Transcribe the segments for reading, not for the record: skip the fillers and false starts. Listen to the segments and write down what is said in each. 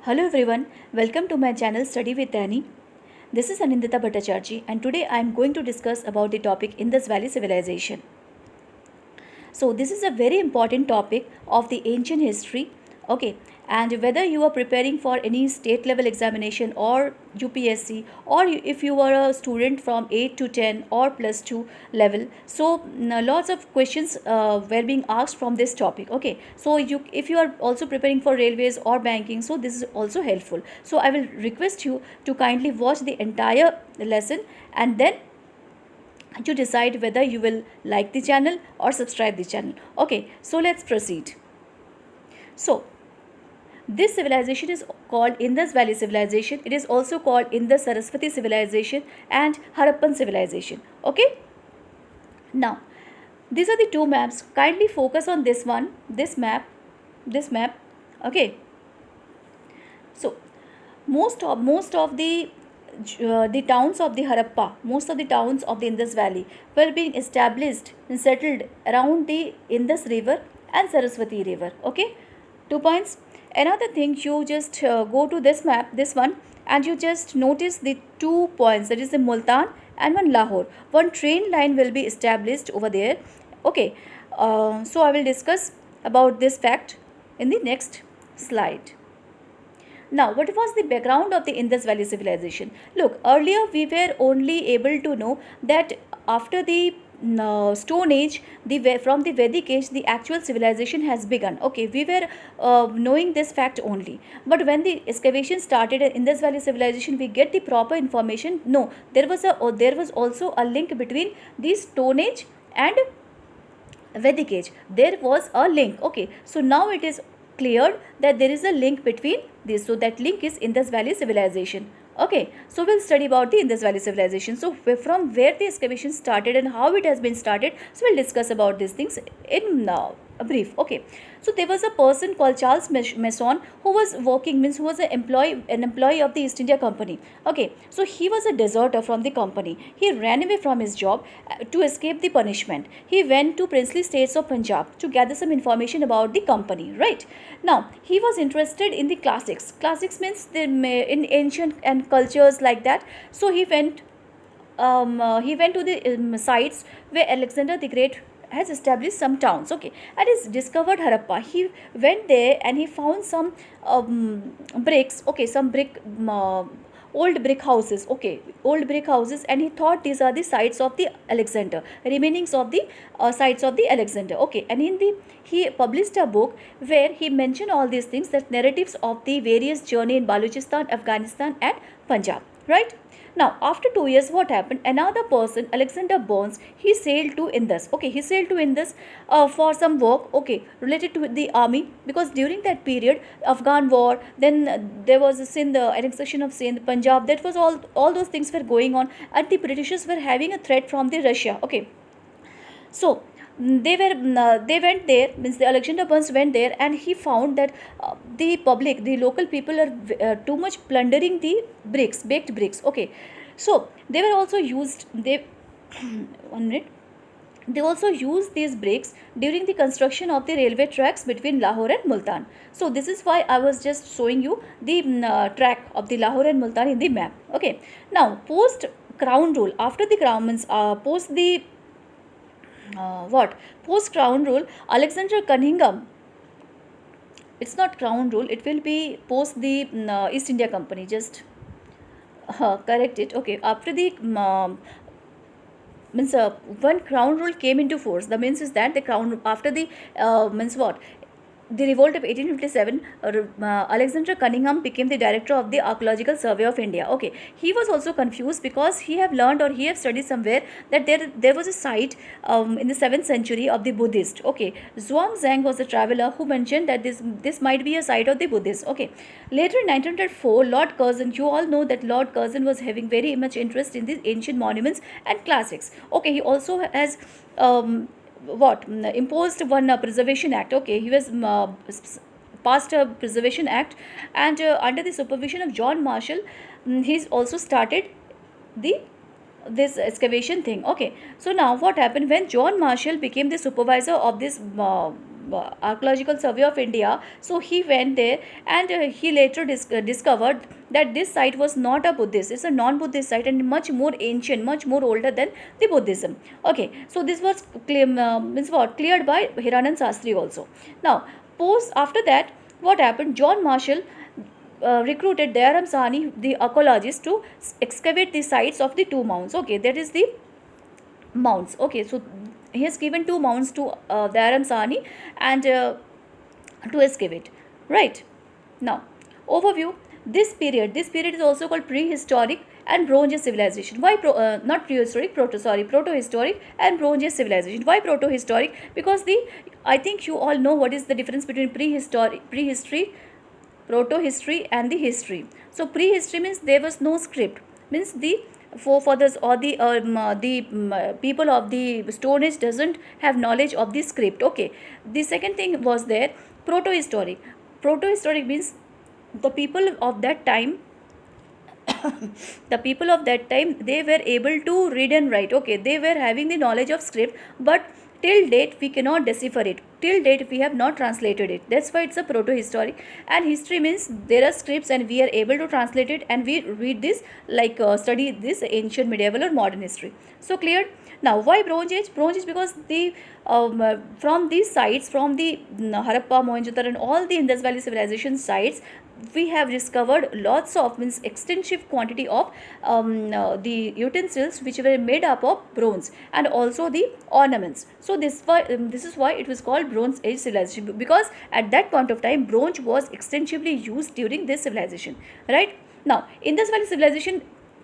Hello everyone, welcome to my channel Study with Annie. This is Anindita Bhattacharjee and today I am going to discuss about the topic Indus Valley Civilization. So this is a very important topic of the ancient history. Okay, and whether you are preparing for any state level examination or UPSC, or if you are a student from 8 to 10 or plus 2 level, so lots of questions were being asked from this topic. Okay, so if you are also preparing for railways or banking, so this is also helpful. So I will request you to kindly watch the entire lesson and then you decide whether you will like the channel or subscribe the channel. Okay, so let's proceed. So this civilization is called Indus Valley Civilization. It is also called Indus Saraswati Civilization and Harappan Civilization. Okay, now these are the two maps. Kindly focus on this one, this map. Okay, so most of the towns of the Harappa, most of the towns of the Indus Valley were being established and settled around the Indus River and Saraswati River. Okay, 2 points. Another thing, you just go to this map, this one, and you just notice the 2 points, that is the Multan and one Lahore. One train line will be established over there. Okay, so I will discuss about this fact in the next slide. Now, what was the background of the Indus Valley civilization? Look, earlier we were only able to know that after the Stone Age, from the Vedic age, the actual civilization has begun. Okay, we were knowing this fact only. But when the excavation started in Indus Valley civilization, we get the proper information. No, there was also a link between the Stone Age and Vedic age. There was a link. Okay, so now it is cleared that there is a link between these. So that link is Indus Valley civilization. Okay, so we'll study about the Indus Valley civilization. So from where the excavation started and how it has been started, so we'll discuss about these things in a brief. Okay, so there was a person called Charles Mason who was who was an employee of the East India Company. Okay, so he was a deserter from the company. He ran away from his job to escape the punishment. He went to princely states of Punjab to gather some information about the company. Right now, he was interested in the classics. Classics means in ancient and cultures like that. So he went to the sites where Alexander the Great has established some towns. Okay, and he's discovered Harappa. He went there and he found some bricks. Okay, some old brick houses. Okay, old brick houses, and he thought these are the sites of the Alexander, remainings of the sites of the Alexander. Okay, and he published a book where he mentioned all these things, that narratives of the various journey in Balochistan, Afghanistan and Punjab. Right now, after 2 years, what happened? Another person, Alexander Burns, he sailed to Indus. Okay, he sailed to Indus for some work. Okay, related to the army, because during that period, Afghan war, then there was a Sindh, annexation of Sindh, Punjab. That was all those things were going on, and the Britishers were having a threat from the Russia. Okay, so they went there, means the Alexander Burns went there, and he found that the local people are too much plundering the baked bricks. Okay, so they were also used, they one minute, they also used these bricks during the construction of the railway tracks between Lahore and Multan. So this is why I was just showing you the track of the Lahore and Multan in the map. Okay, now post crown rule, after the crown means post the post crown rule, Alexander Cunningham, it's not crown rule, it will be post the East India Company, just correct it. Okay, after the means when crown rule came into force, the means is that the crown after the means what, the revolt of 1857, Alexander Cunningham became the director of the Archaeological Survey of India. Okay, he was also confused because he have learned, or he have studied somewhere, that there was a site in the 7th century of the Buddhist. Okay, Zhuang Zhang was a traveler who mentioned that this might be a site of the Buddhists. Okay, later in 1904, Lord Curzon, you all know that Lord Curzon was having very much interest in these ancient monuments and classics. Okay, he also has imposed one preservation act. Okay, he was passed a preservation act, and under the supervision of John Marshall, he's also started this excavation thing. Okay, so now what happened when John Marshall became the supervisor of this Archaeological Survey of India. So he went there, and he later discovered that this site was not a Buddhist, it's a non-Buddhist site and much more ancient, much more older than the Buddhism. Okay, so this was cleared by Hiranand Sastri also. Now, after that, what happened? John Marshall recruited Dayaram Sahni, the archaeologist, to excavate the sites of the two mounds. Okay, that is the mounds. Okay, so he has given two mounds to Dayaram Sahni and to excavate. Right. Now, overview. This period is also called prehistoric and Bronze Age civilization. Why not prehistoric? Protohistoric and Bronze Age civilization. Why protohistoric? Because I think you all know what is the difference between prehistory, proto-history and the history. So prehistory means there was no script, means the forefathers or the people of the Stone Age doesn't have knowledge of the script. Okay, the second thing was there, protohistoric means the people of that time they were able to read and write. Okay, they were having the knowledge of script, but till date we cannot decipher it, till date we have not translated it. That's why it's a protohistoric. And history means there are scripts and we are able to translate it, and we read this like study this ancient, medieval or modern history. So clear? Now, why Bronze Age? Bronze Age because the from these sites, from the Harappa, Mohenjo-daro and all the Indus Valley civilization sites, we have discovered lots of, means extensive quantity of the utensils which were made up of bronze, and also the ornaments. So this is why it was called Bronze Age civilization, because at that point of time bronze was extensively used during this civilization. Right. Now, Indus Valley civilization,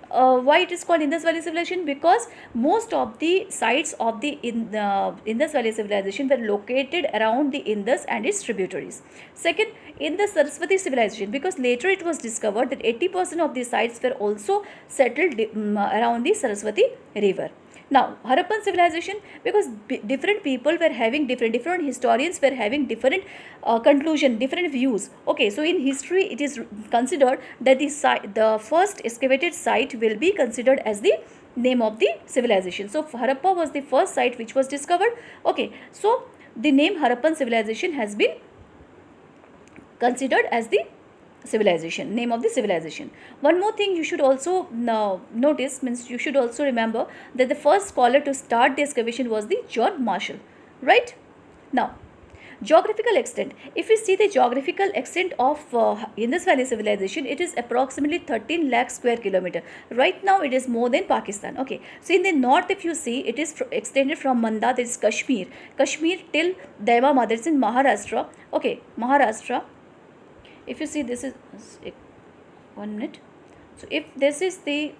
why it is called Indus Valley civilization? Because most of the sites of the Indus Valley civilization were located around the Indus and its tributaries. Second, in the Saraswati civilization, because later it was discovered that 80% of the sites were also settled around the Saraswati river. Now, Harappan civilization, because different people were having different historians were having different conclusion, different views. Okay, so in history it is considered that the first excavated site will be considered as the name of the civilization. So Harappa was the first site which was discovered. Okay, so the name Harappan civilization has been considered as the civilization, name of the civilization. One more thing you should also notice, means you should also remember that the first scholar to start the excavation was the John Marshall. Right. Now, geographical extent. If you see the geographical extent of Indus Valley civilization, it is approximately 13 lakh square kilometer. Right now it is more than Pakistan. Okay, so in the north, if you see, it is extended from Manda, that is Kashmir till Daimabad, that is in Maharashtra. Okay, Maharashtra. If you see, this is 1 minute. So if this is the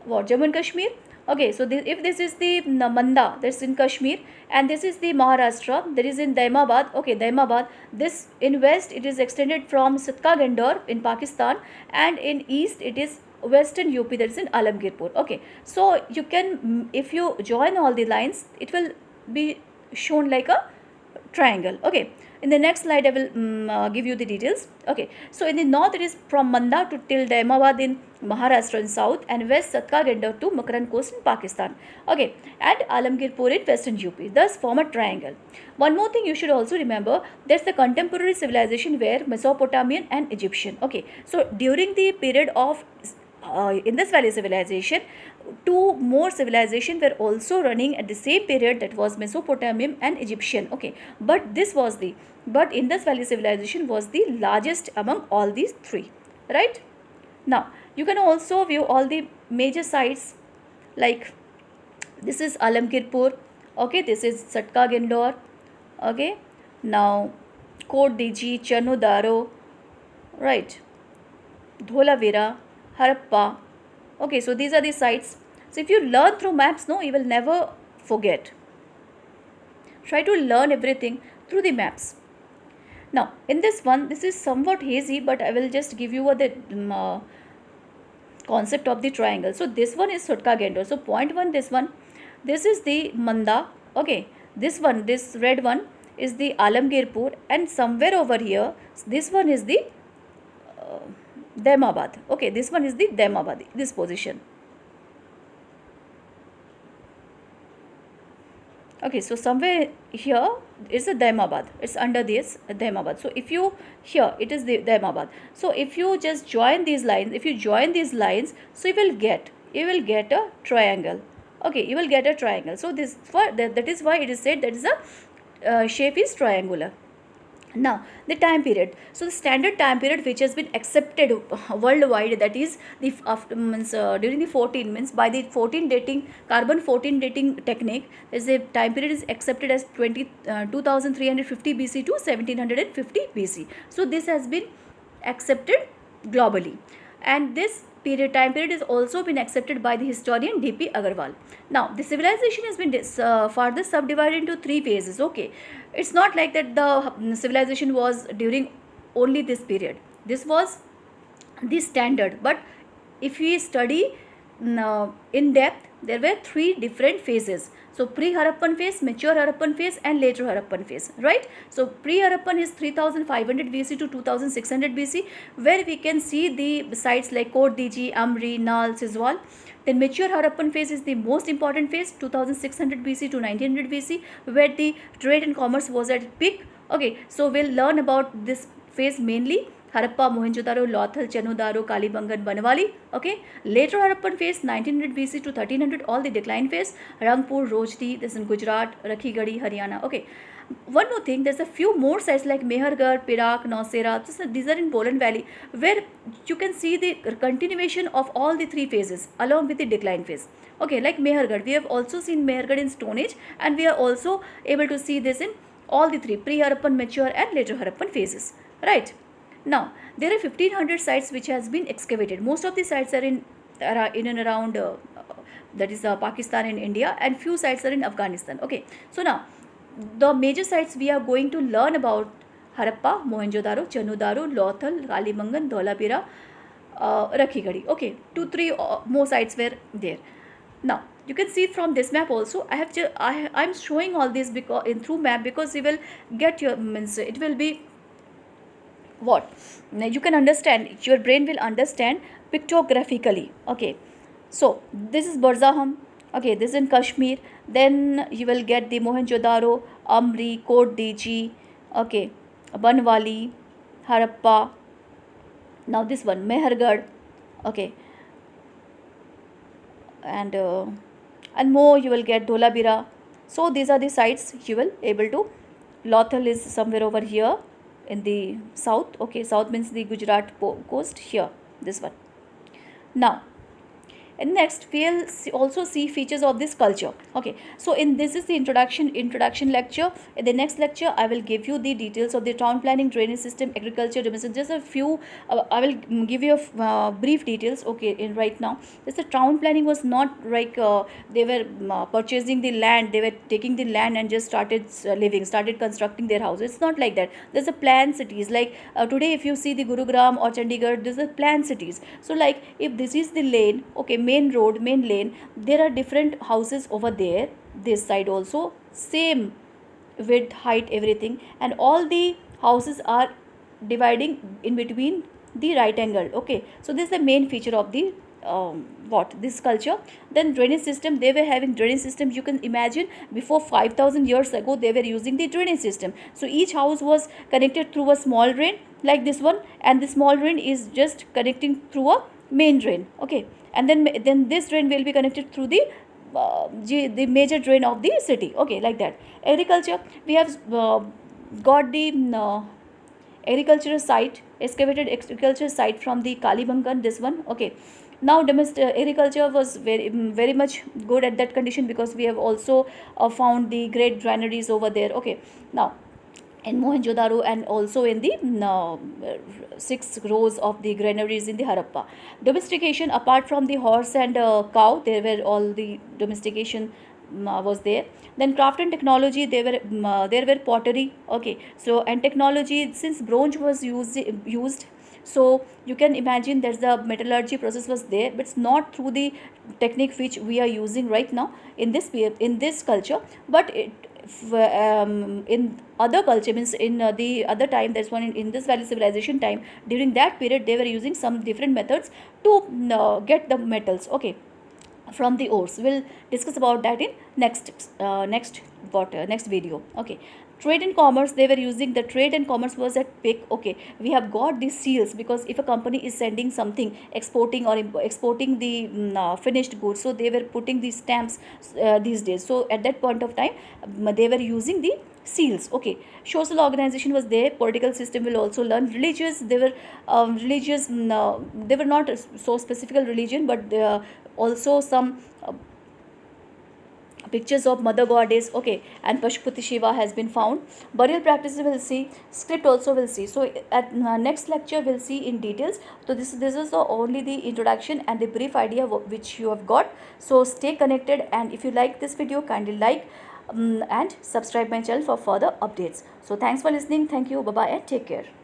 Jammu and Kashmir. Okay, so if this is the Manda, that's in Kashmir, and this is the Maharashtra, that is in Daimabad. Okay, Daimabad. This in west it is extended from Satka Gandor in Pakistan, and in east it is western UP, that is in Alamgirpur. Okay, so you can, if you join all the lines, it will be shown like a triangle. Okay, in the next slide I will give you the details. Okay, so in the north it is from Manda to till Daimabad in Maharashtra in south, and west Satka Gandor to Makran coast in Pakistan. Okay, and Alamgirpur in western UP, thus form a triangle. One more thing you should also remember, that's the contemporary civilization were Mesopotamian and Egyptian. Okay, so during the period of Indus Valley civilization, two more civilizations were also running at the same period, that was Mesopotamian and Egyptian. Okay, but Indus Valley civilization was the largest among all these three. Right. Now, you can also view all the major sites, like this is Alamgirpur. Okay, this is Satka Gandor. Okay, now Kot Diji, Chanudaro, right, Dholavira, Harappa. Okay, so these are the sites. So if you learn through maps, no, you will never forget. Try to learn everything through the maps. Now, in this one, this is somewhat hazy, but I will just give you the concept of the triangle. So this one is Satka Gandor. So point 1, this is the Manda. Okay, this red one is the Alamgirpur, and somewhere over here, this one is the Daimabad. Okay, this one is the Daimabad, this position. Okay, so somewhere here is a Daimabad. It's under this Daimabad. So if you here it is the Daimabad. So if you just join these lines, if you join these lines, so you will get a triangle. Okay, you will get a triangle. So that is why it is said that is a shape is triangular. Now the time period, so the standard time period which has been accepted worldwide, that is the after means during the 14 means by the 14 dating, carbon 14 dating technique, there is a time period is accepted as 2350 BC to 1750 BC. So this has been accepted globally, and this time period is also been accepted by the historian D.P. Agarwal. Now the civilization has been further subdivided into three phases. Okay, it's not like that the civilization was during only this period. This was the standard, but if we study in depth, there were three different phases. So pre-Harappan phase, mature Harappan phase, and later Harappan phase, right? So pre-Harappan is 3500 BC to 2600 BC, where we can see the sites like Kot Diji, Amri, Nal, Sizwal. Then mature Harappan phase is the most important phase, 2600 BC to 1900 BC, where the trade and commerce was at peak. Okay, so we'll learn about this phase mainly. Harappa, Mohenjo-daro, Lothal, Chanudaro, Kalibangan, Banwali. Okay. Later Harappan phase, 1900 BC to 1300, all the decline phase. Rangpur, Rojdi, this is in Gujarat, Rakhigadi, Haryana. Okay. One more thing, there's a few more sites like Mehergarh, Perak, Nausera. These are in Bolan Valley, where you can see the continuation of all the three phases along with the decline phase. Okay, like Mehergarh, we have also seen Mehergarh in Stone Age, and we are also able to see this in all the three pre-Harappan, mature, and later Harappan phases. Right. Now, there are 1500 sites which has been excavated. Most of the sites are in and around that is Pakistan and India, and few sites are in Afghanistan. Okay, so now the major sites we are going to learn about: Harappa, Mohenjo-daro, Chanudaro, Lothal, Kalibangan, Dholapira, Rakhigadi. Okay, 2-3 more sites were there. Now you can see from this map also. I'm showing all this because in through map, because you will get your means it will be what you can understand, your brain will understand pictographically. Okay, so this is Barzaham. Okay, this is in Kashmir. Then you will get the Mohenjo-daro, Amri, Kot Diji, okay, Banwali, Harappa. Now this one Mehergarh. Okay, and more you will get Dholabira. So these are the sites you will able to. Lothal is somewhere over here in the south. Okay, south means the Gujarat coast here, this one. Now and next we'll also see features of this culture. Okay, so in this is the introduction lecture. In the next lecture I will give you the details of the town planning, drainage system, agriculture, domestic, just a few I will give you a brief details. Okay, in right now this the town planning was not like they were purchasing the land, they were taking the land and just started constructing their houses. It's not like that. There's a planned cities like today if you see the Gurugram or Chandigarh, there's a planned cities. So like if this is the lane, okay, main road, main lane, there are different houses over there, this side also, same width, height, everything, and all the houses are dividing in between the right angle. Okay, so this is the main feature of the this culture. Then drainage system, they were having drainage system. You can imagine before 5000 years ago they were using the drainage system. So each house was connected through a small drain like this one, and the small drain is just connecting through a main drain. Okay, and then this drain will be connected through the major drain of the city. Okay, like that. Agriculture, we have got the agricultural site, excavated agricultural site from the Kalibangan, this one. Okay, now domestic agriculture was very much good at that condition, because we have also found the great granaries over there. Okay, now in Mohenjo-daro and also in the 6 rows of the granaries in the Harappa. Domestication, apart from the horse and cow, there were all the domestication was there. Then craft and technology, there were pottery. Okay, so and technology, since bronze was used, so you can imagine that the metallurgy process was there, but it's not through the technique which we are using right now in this culture. But in other culture, means in the other time, there's one in this valley civilization time, during that period they were using some different methods to get the metals. Okay, from the ores. We'll discuss about that in next video. Okay, trade and commerce, they were using, the trade and commerce was at peak. Okay, we have got these seals, because if a company is sending something, exporting or exporting the finished goods, so they were putting these stamps these days. So at that point of time, they were using the seals. Okay, social organization was there, political system will also learn, religious, they were religious, they were not so specific religion, but also some pictures of mother goddess. Okay, and Pashupati Shiva has been found. Burial practices we'll see, script also we'll see. So at next lecture we'll see in details. So this is only the introduction and the brief idea which you have got. So stay connected, and if you like this video, kindly like and subscribe my channel for further updates. So thanks for listening. Thank you. Bye bye and take care.